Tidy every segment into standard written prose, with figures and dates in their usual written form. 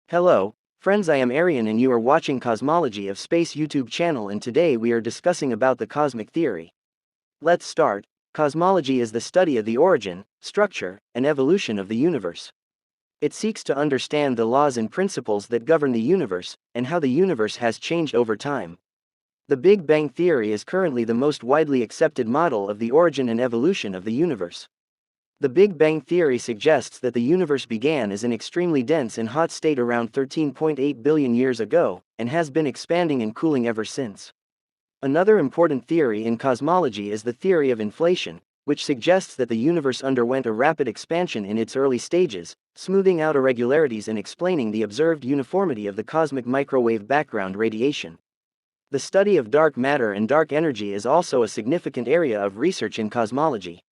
Hello, friends, I am Arian and you are watching Cosmology of Space YouTube channel, and today we are discussing about the cosmic theory. Let's start. Cosmology is the study of the origin, structure, and evolution of the universe. It seeks to understand the laws and principles that govern the universe, and how the universe has changed over time. The Big Bang theory is currently the most widely accepted model of the origin and evolution of the universe. The Big Bang theory suggests that the universe began as an extremely dense and hot state around 13.8 billion years ago, and has been expanding and cooling ever since. Another important theory in cosmology is the theory of inflation, which suggests that the universe underwent a rapid expansion in its early stages, smoothing out irregularities and explaining the observed uniformity of the cosmic microwave background radiation. The study of dark matter and dark energy is also a significant area of research in cosmology.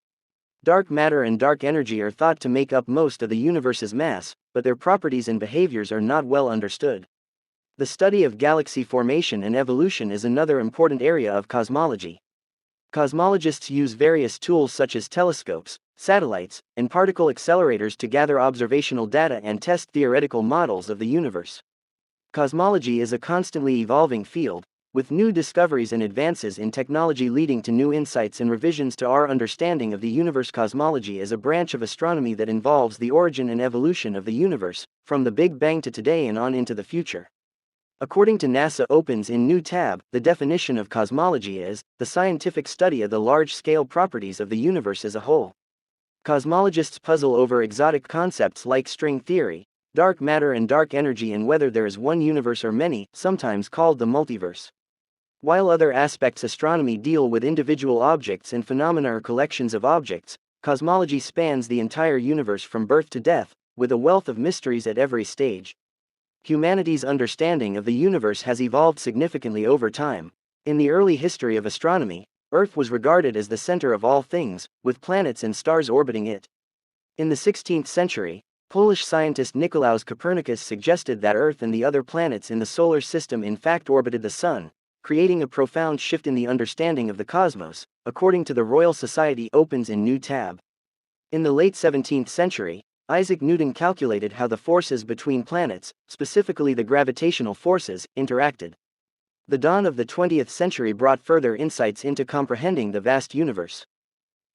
Dark matter and dark energy are thought to make up most of the universe's mass, but their properties and behaviors are not well understood. The study of galaxy formation and evolution is another important area of cosmology. Cosmologists use various tools such as telescopes, satellites, and particle accelerators to gather observational data and test theoretical models of the universe. Cosmology is a constantly evolving field, with new discoveries and advances in technology leading to new insights and revisions to our understanding of the universe. Cosmology is a branch of astronomy that involves the origin and evolution of the universe, from the Big Bang to today and on into the future. According to NASA opens in new tab, the definition of cosmology is the scientific study of the large-scale properties of the universe as a whole. Cosmologists puzzle over exotic concepts like string theory, dark matter and dark energy, and whether there is one universe or many, sometimes called the multiverse. While other aspects of astronomy deal with individual objects and phenomena or collections of objects, cosmology spans the entire universe from birth to death, with a wealth of mysteries at every stage. Humanity's understanding of the universe has evolved significantly over time. In the early history of astronomy, Earth was regarded as the center of all things, with planets and stars orbiting it. In the 16th century, Polish scientist Nicolaus Copernicus suggested that Earth and the other planets in the solar system in fact orbited the Sun, creating a profound shift in the understanding of the cosmos, according to the Royal Society opens in new tab. In the late 17th century, Isaac Newton calculated how the forces between planets, specifically the gravitational forces, interacted. The dawn of the 20th century brought further insights into comprehending the vast universe.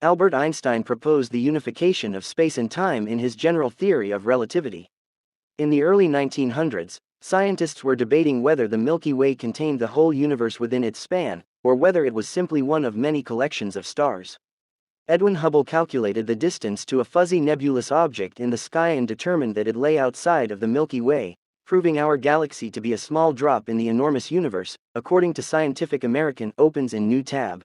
Albert Einstein proposed the unification of space and time in his general theory of relativity. In the early 1900s, scientists were debating whether the Milky Way contained the whole universe within its span, or whether it was simply one of many collections of stars. Edwin Hubble calculated the distance to a fuzzy nebulous object in the sky and determined that it lay outside of the Milky Way, proving our galaxy to be a small drop in the enormous universe, according to Scientific American opens in new tab.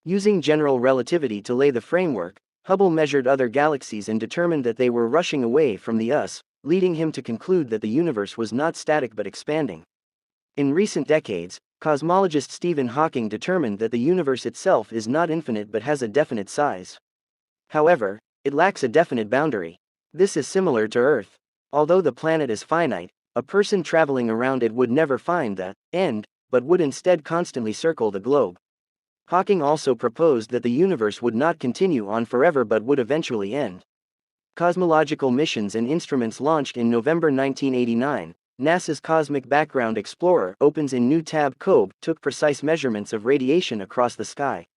Using general relativity to lay the framework, Hubble measured other galaxies and determined that they were rushing away from the us, leading him to conclude that the universe was not static but expanding. In recent decades, cosmologist Stephen Hawking determined that the universe itself is not infinite but has a definite size. However, it lacks a definite boundary. This is similar to Earth. Although the planet is finite, a person traveling around it would never find the end, but would instead constantly circle the globe. Hawking also proposed that the universe would not continue on forever but would eventually end. Cosmological missions and instruments launched in November 1989, NASA's Cosmic Background Explorer opens in new tab. COBE took precise measurements of radiation across the sky.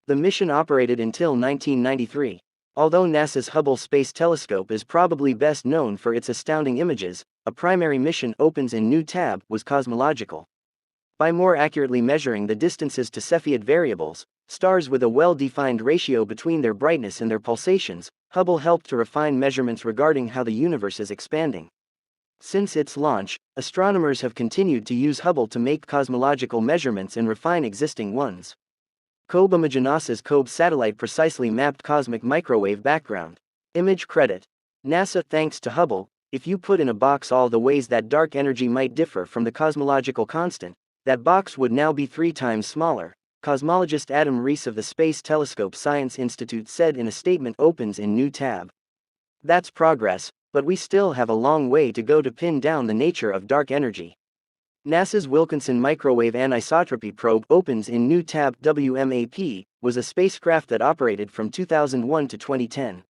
The mission operated until 1993. Although NASA's Hubble Space Telescope is probably best known for its astounding images, a primary mission opens in new tab was cosmological. By more accurately measuring the distances to Cepheid variables, stars with a well-defined ratio between their brightness and their pulsations, Hubble helped to refine measurements regarding how the universe is expanding. Since its launch, astronomers have continued to use Hubble to make cosmological measurements and refine existing ones. COBE image. NASA's COBE satellite precisely mapped cosmic microwave background image. Credit NASA. Thanks to Hubble, if you put in a box all the ways that dark energy might differ from the cosmological constant, that box would now be 3 times smaller, cosmologist Adam Rees of the Space Telescope Science Institute said in a statement opens in new tab. That's progress, but we still have a long way to go to pin down the nature of dark energy. NASA's Wilkinson Microwave Anisotropy Probe opens in new tab. WMAP was a spacecraft that operated from 2001 to 2010.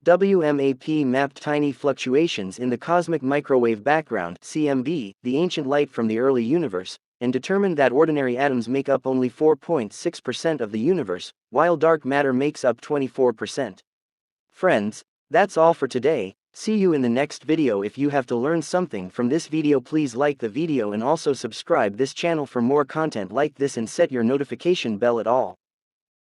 WMAP mapped tiny fluctuations in the cosmic microwave background (CMB), the ancient light from the early universe, and determined that ordinary atoms make up only 4.6% of the universe, while dark matter makes up 24%. Friends, that's all for today. See you in the next video. If you have to learn something from this video, please like the video and also subscribe this channel for more content like this and set your notification bell at all.